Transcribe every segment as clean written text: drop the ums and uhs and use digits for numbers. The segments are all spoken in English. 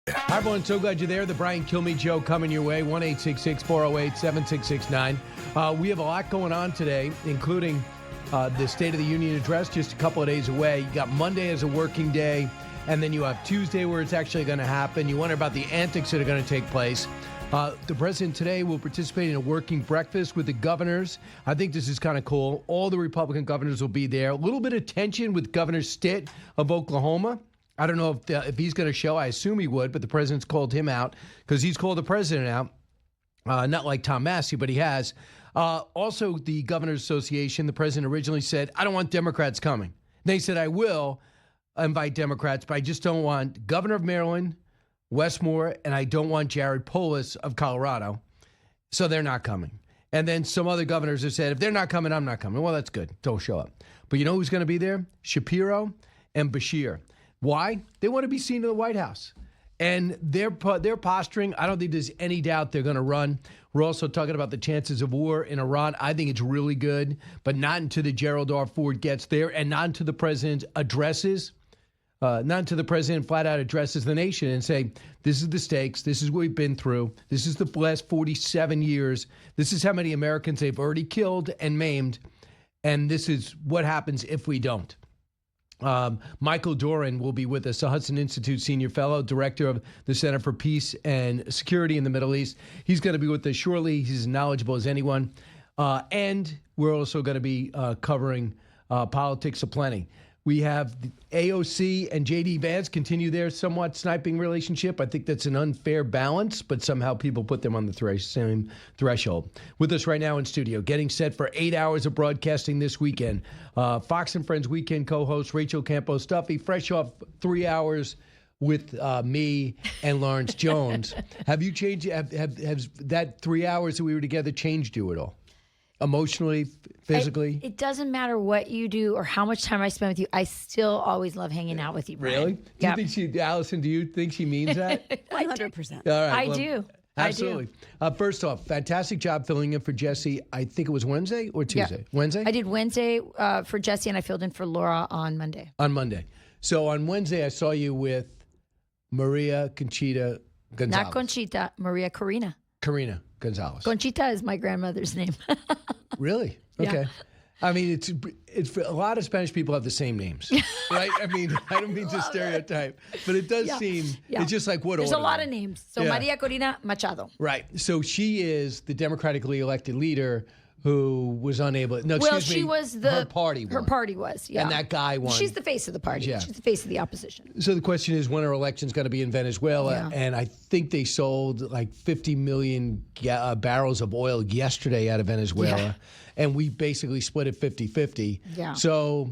Hi, everyone. So glad you're there. The Brian Kilmeade Show coming your way. 1-866-408-7669. We have a lot going on today, including the State of the Union address just a couple of days away. You got Monday as a working day, and then you have Tuesday where it's actually going to happen. You wonder about the antics that are going to take place. The president today will participate in a working breakfast with the governors. I think this is kind of cool. All the Republican governors will be there. A little bit of tension with Governor Stitt of Oklahoma. I don't know if he's going to show. I assume he would, but the president's called him out because he's called the president out. Not like Tom Massey, but he has. Also, the Governors Association, the president originally said, I don't want Democrats coming. They said, I will invite Democrats, but I just don't want Governor of Maryland, Westmore, and I don't want Jared Polis of Colorado. So they're not coming. And then some other governors have said, if they're not coming, I'm not coming. Well, that's good. Don't show up. But you know who's going to be there? Shapiro and Beshear. Why? They want to be seen in the White House. And they're posturing. I don't think there's any doubt they're going to run. We're also talking about the chances of war in Iran. I think it's really good, but not until the Gerald R. Ford gets there and not until the president addresses, not until the president flat out addresses the nation and say, this is the stakes. This is what we've been through. This is the last 47 years. This is how many Americans they've already killed and maimed. And this is what happens if we don't. Michael Doran will be with us, the Hudson Institute Senior Fellow, Director of the Center for Peace and Security in the Middle East. He's going to be with us shortly. He's as knowledgeable as anyone. And we're also going to be covering politics aplenty. We have the AOC and J.D. Vance continue their somewhat sniping relationship. I think that's an unfair balance, but somehow people put them on the same threshold. With us right now in studio, getting set for 8 hours of broadcasting this weekend, Fox and Friends weekend co-host Rachel Campos-Duffy, fresh off 3 hours with me and Lawrence Jones. Have you changed? Have that 3 hours that we were together changed you at all? Emotionally, physically? It doesn't matter what you do or how much time I spend with you. I still always love hanging out with you, Brian. Really? Yep. Do you think Allison, do you think she means that? 100%. All right. I do. Absolutely. First off, fantastic job filling in for Jesse. I think it was Wednesday or Tuesday? Yeah. Wednesday? I did Wednesday for Jesse, and I filled in for Laura on Monday. On Monday. So on Wednesday, I saw you with Maria Conchita Gonzalez. Not Conchita, Maria Corina. Karina Gonzalez. Conchita is my grandmother's name. Really? Okay. Yeah. I mean, it's a lot of Spanish people have the same names, right? I mean, I don't mean to stereotype, but it does seem, it's just like what There's order? a lot of names. So Maria Corina Machado. Right. So she is the democratically elected leader who was unable. No, Well, excuse me. she was her party won. Her party was, yeah. And that guy won. She's the face of the party. Yeah. She's the face of the opposition. So the question is when our election's going to be in Venezuela. Yeah. And I think they sold like 50 million barrels of oil yesterday out of Venezuela. Yeah. And we basically split it 50-50. Yeah. So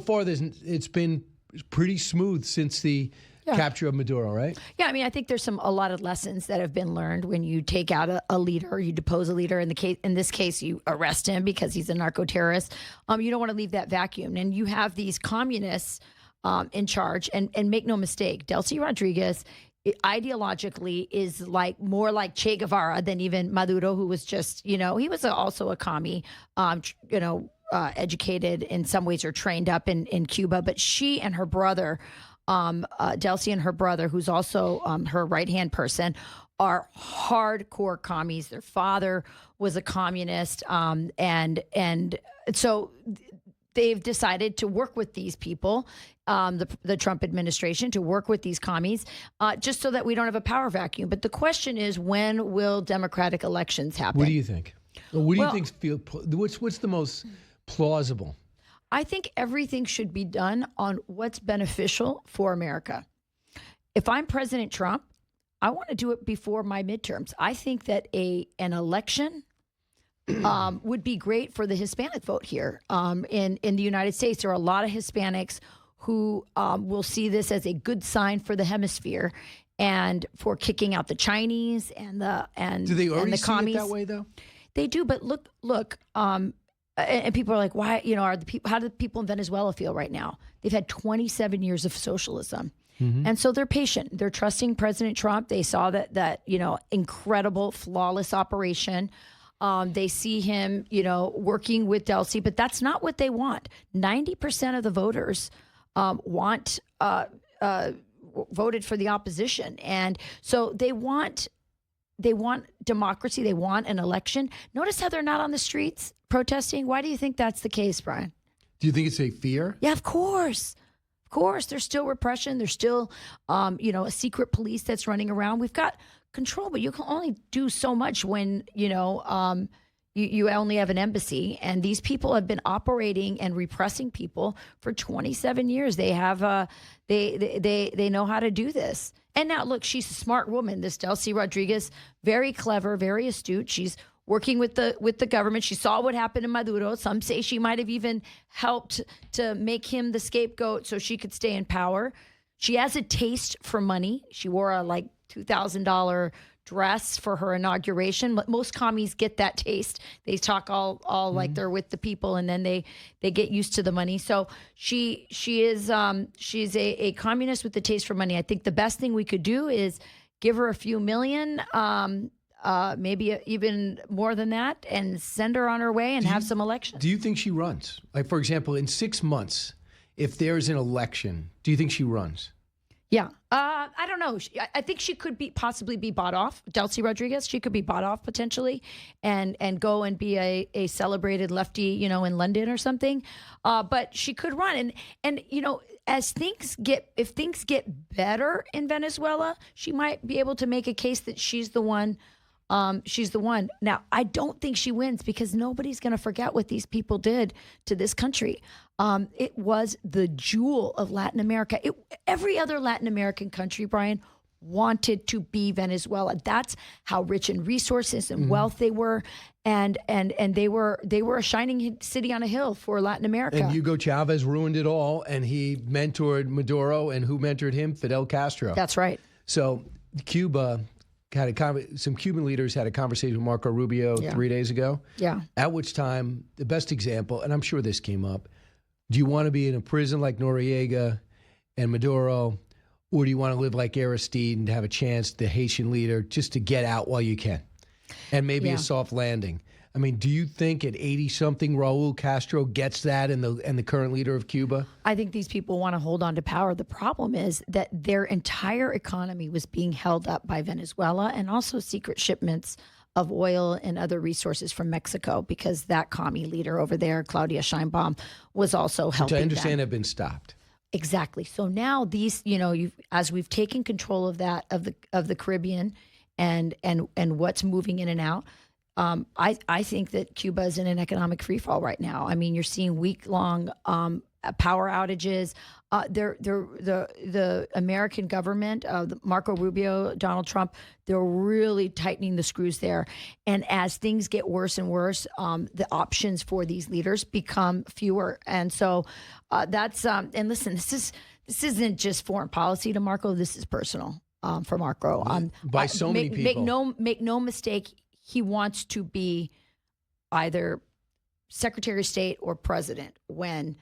far, it's been pretty smooth since the capture of Maduro, right? Yeah, I mean, I think there's a lot of lessons that have been learned when you take out a leader, you depose a leader. In this case, you arrest him because he's a narco-terrorist. You don't want to leave that vacuum. And you have these communists in charge. And make no mistake, Delcy Rodriguez ideologically is more like Che Guevara than even Maduro, who was just, he was also a commie, educated in some ways or trained up in Cuba. But she and her brother, Delcy and her brother, who's also her right-hand person, are hardcore commies. Their father was a communist, and so they've decided to work with these people, the Trump administration, to work with these commies, just so that we don't have a power vacuum. But the question is, when will democratic elections happen? What do you think? What do you think? What's the most plausible? I think everything should be done on what's beneficial for America. If I'm President Trump, I want to do it before my midterms. I think that an election would be great for the Hispanic vote here in the United States. There are a lot of Hispanics who will see this as a good sign for the hemisphere and for kicking out the Chinese and the Do they already and the see commies. it that way, though? They do, but look. And people are like, why? How do the people in Venezuela feel right now? They've had 27 years of socialism. Mm-hmm. And so they're patient. They're trusting President Trump. They saw that incredible, flawless operation. They see him, working with Delcy, but that's not what they want. 90% of the voters want voted for the opposition. And so they want democracy. They want an election. Notice how they're not on the streets protesting. Why do you think that's the case, Brian? Do you think it's a fear? Yeah, of course. Of course. There's still repression. There's still, a secret police that's running around. We've got control, but you can only do so much when, you only have an embassy. And these people have been operating and repressing people for 27 years. They have, they know how to do this. And now, look, she's a smart woman, this Delcy Rodriguez, very clever, very astute. She's working with the government. She saw what happened in Maduro. Some say she might have even helped to make him the scapegoat so she could stay in power. She has a taste for money. She wore a $2,000 dress for her inauguration. Most commies get that taste. They talk all like they're with the people, and then they get used to the money. So she's a communist with the taste for money. I think the best thing we could do is give her a few million, maybe even more than that, and send her on her way and have some elections. Do you think she runs? Like, for example, in 6 months, if there's an election, do you think she runs? Yeah. I don't know. I think she could possibly be bought off. Delcy Rodriguez, she could be bought off potentially and go and be a celebrated lefty, in London or something. But she could run. And if things get better in Venezuela, she might be able to make a case that she's the one. She's the one. Now, I don't think she wins because nobody's going to forget what these people did to this country. It was the jewel of Latin America. Every other Latin American country, Brian, wanted to be Venezuela. That's how rich in resources and wealth they were. And they were a shining city on a hill for Latin America. And Hugo Chavez ruined it all, and he mentored Maduro, and who mentored him? Fidel Castro. That's right. So Cuba some Cuban leaders had a conversation with Marco Rubio 3 days ago. Yeah. At which time, the best example, and I'm sure this came up, do you want to be in a prison like Noriega and Maduro, or do you want to live like Aristide and have a chance, the Haitian leader, just to get out while you can? And maybe a soft landing. I mean, do you think at 80-something Raul Castro gets that and the current leader of Cuba? I think these people want to hold on to power. The problem is that their entire economy was being held up by Venezuela and also secret shipments of oil and other resources from Mexico, because that commie leader over there, Claudia Sheinbaum, was also helping them. Which I understand have been stopped. Exactly. So now these, as we've taken control of that, of the Caribbean and what's moving in and out, I think that Cuba is in an economic freefall right now. I mean, you're seeing week-long power outages. The American government, Marco Rubio, Donald Trump, they're really tightening the screws there. And as things get worse and worse, the options for these leaders become fewer. And so that's and listen, this isn't just foreign policy to Marco. This is personal for Marco. By so many people. Make no mistake. He wants to be either Secretary of State or president when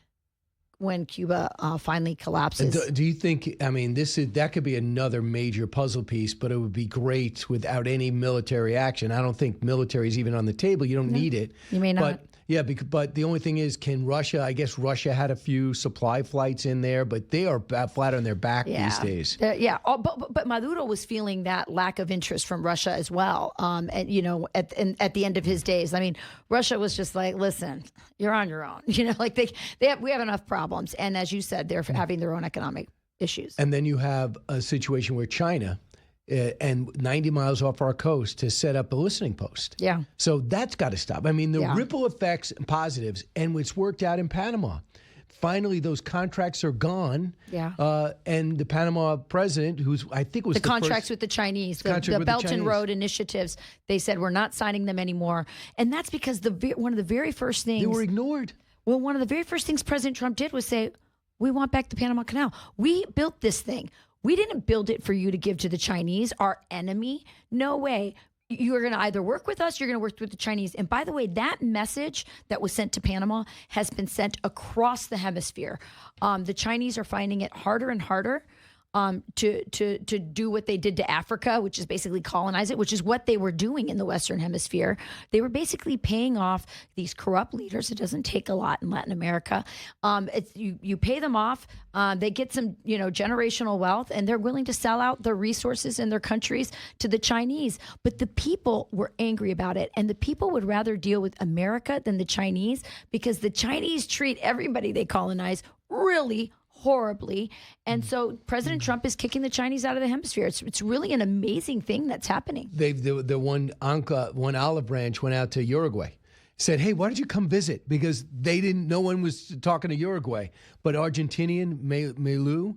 Cuba finally collapses. And do you think? I mean, that could be another major puzzle piece, but it would be great without any military action. I don't think military is even on the table. You don't need it. You may not. But yeah, but the only thing is, can Russia? I guess Russia had a few supply flights in there, but they are flat on their back these days. But Maduro was feeling that lack of interest from Russia as well. And at the end of his days, I mean, Russia was just like, listen, you're on your own. We have enough problems, and as you said, they're having their own economic issues. And then you have a situation where China, and 90 miles off our coast, to set up a listening post. Yeah. So that's got to stop. I mean, the ripple effects and positives, and it's worked out in Panama. Finally, those contracts are gone. Yeah. And the Panama president, who's I think was the contracts with the Chinese, the Belt and Road initiatives, they said we're not signing them anymore, and that's because one of the very first things they were ignored. Well, one of the very first things President Trump did was say, we want back the Panama Canal. We built this thing. We didn't build it for you to give to the Chinese, our enemy. No way. You're going to either work with us, you're going to work with the Chinese. And by the way, that message that was sent to Panama has been sent across the hemisphere. The Chinese are finding it harder and harder to do what they did to Africa, which is basically colonize it, which is what they were doing in the Western Hemisphere. They were basically paying off these corrupt leaders. It doesn't take a lot in Latin America. You pay them off. They get some generational wealth, and they're willing to sell out their resources in their countries to the Chinese. But the people were angry about it, and the people would rather deal with America than the Chinese, because the Chinese treat everybody they colonize really horribly. And so President Trump is kicking the Chinese out of the hemisphere. It's really an amazing thing that's happening. The one olive branch went out to Uruguay, said, hey, why don't you come visit? Because no one was talking to Uruguay. But Argentinian Milei,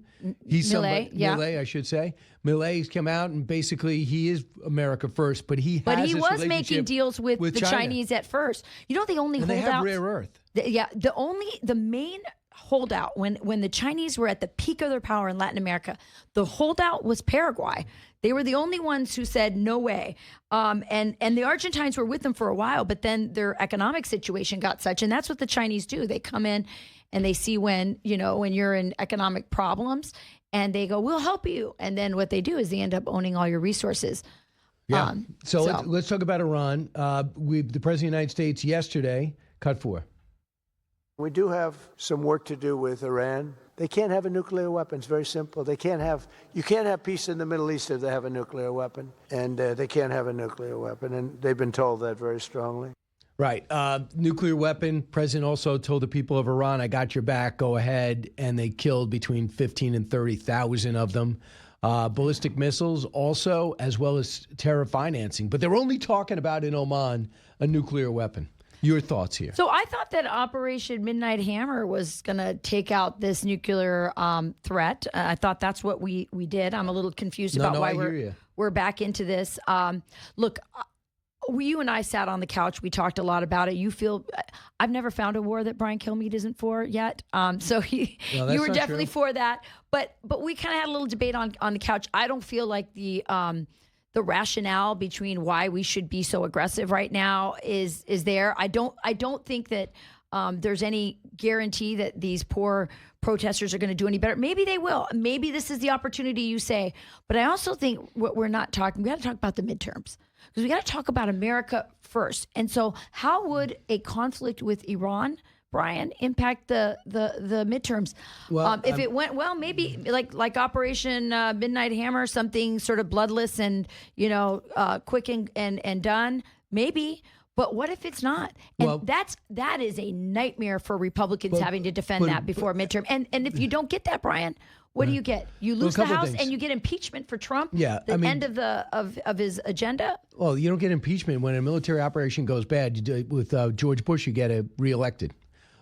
Milei, I should say. Milei's come out, and basically he is America first, but he was making deals with the China. Chinese at first. The only holdouts. They have rare earth. The main holdout when the Chinese were at the peak of their power in Latin America, the holdout was Paraguay. They were the only ones who said no way. And the Argentines were with them for a while, but then their economic situation got such, and that's what the Chinese do. They come in and they see when you're in economic problems, and they go, we'll help you. And then what they do is they end up owning all your resources. Yeah. So let's talk about Iran. The President of the United States yesterday, cut 4. We do have some work to do with Iran. They can't have a nuclear weapon. It's very simple. You can't have peace in the Middle East if they have a nuclear weapon, and they can't have a nuclear weapon, and they've been told that very strongly. Right. Nuclear weapon. President also told the people of Iran, I got your back, go ahead, and they killed between 15 and 30,000 of them. Ballistic missiles also, as well as terror financing. But they're only talking about in Oman a nuclear weapon. Your thoughts here? So I thought that Operation Midnight Hammer was going to take out this nuclear threat. I thought that's what we did. I'm a little confused about why we're back into this. Look, you and I sat on the couch. We talked a lot about it. I've never found a war that Brian Kilmeade isn't for yet. So you were definitely for that. But we kind of had a little debate on the couch. I don't feel like the rationale between why we should be so aggressive right now is there. I don't think that there's any guarantee that these poor protesters are going to do any better. Maybe they will. Maybe this is the opportunity you say. But I also think what we got to talk about the midterms, because we got to talk about America first. And so how would a conflict with Iran, Brian, impact the midterms? Well, if it went well, maybe like Operation Midnight Hammer, something sort of bloodless and quick and done, maybe. But what if it's not? And that is a nightmare for Republicans having to defend that before midterm. And if you don't get that, Brian, what do you get? You lose the House and you get impeachment for Trump. Yeah, end of his agenda. Well, you don't get impeachment when a military operation goes bad. With George Bush, you get reelected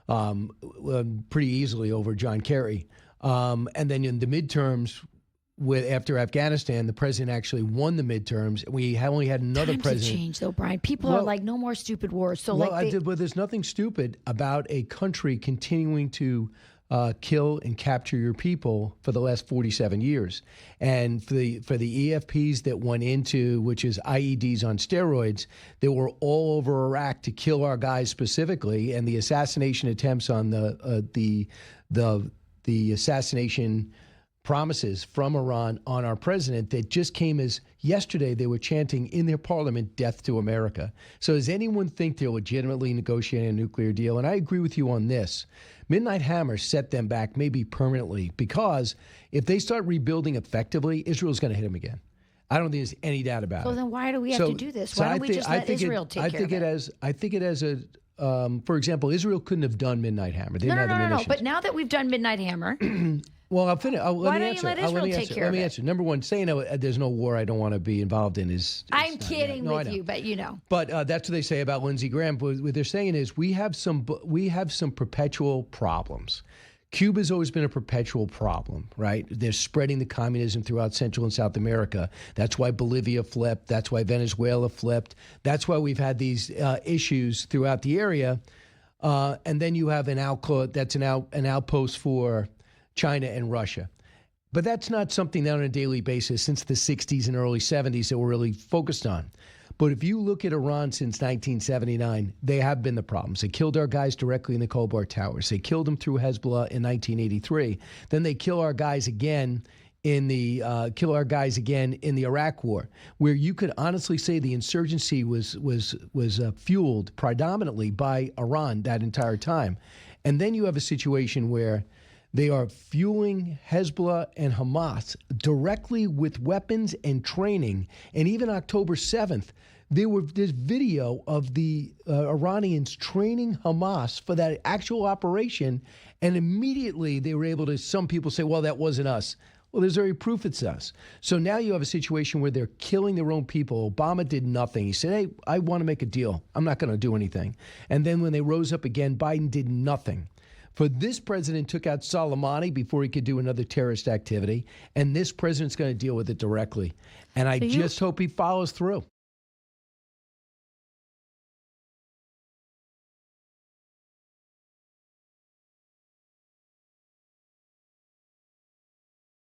pretty easily over John Kerry. And then in the midterms, after Afghanistan, the president actually won the midterms. We only had another president. To change, though, Brian. People are like, no more stupid wars. So, but there's nothing stupid about a country continuing to kill and capture your people for the last 47 years. And for the EFPs that went into, which is IEDs on steroids, that were all over Iraq to kill our guys specifically, and the assassination attempts on the assassination promises from Iran on our president that just came as yesterday they were chanting in their parliament, death to America. So does anyone think they're legitimately negotiating a nuclear deal? And I agree with you on this. Midnight Hammer set them back maybe permanently, because if they start rebuilding effectively, Israel's going to hit them again. I don't think there's any doubt about it. So then why do we have to do this? Why don't we just let Israel take care of it? I think it has a... for example, Israel couldn't have done Midnight Hammer. They didn't have the munitions. But now that we've done Midnight Hammer... Well, I'll finish. Why don't you let Israel take care of it? Let me answer. Number one, saying there's no war I don't want to be involved in is I'm kidding with you, but But that's what they say about Lindsey Graham. What they're saying is we have some perpetual problems. Cuba's always been a perpetual problem, right? They're spreading the communism throughout Central and South America. That's why Bolivia flipped. That's why Venezuela flipped. That's why we've had these issues throughout the area. And then you have an outpost for China and Russia. But that's not something that on a daily basis since the 60s and early 70s that we're really focused on. But if you look at Iran since 1979, they have been the problems. They killed our guys directly in the Khobar Towers. They killed them through Hezbollah in 1983. Then they kill our guys again in the kill our guys again in the Iraq War, where you could honestly say the insurgency was fueled predominantly by Iran that entire time. And then you have a situation where they are fueling Hezbollah and Hamas directly with weapons and training. And even October 7th, there's video of the Iranians training Hamas for that actual operation. And immediately they were able to, some people say, well, that wasn't us. Well, there's already proof it's us. So now you have a situation where they're killing their own people. Obama did nothing. He said, hey, I want to make a deal. I'm not going to do anything. And then when they rose up again, Biden did nothing. For this president took out Soleimani before he could do another terrorist activity. And this president's going to deal with it directly. And I just hope he follows through.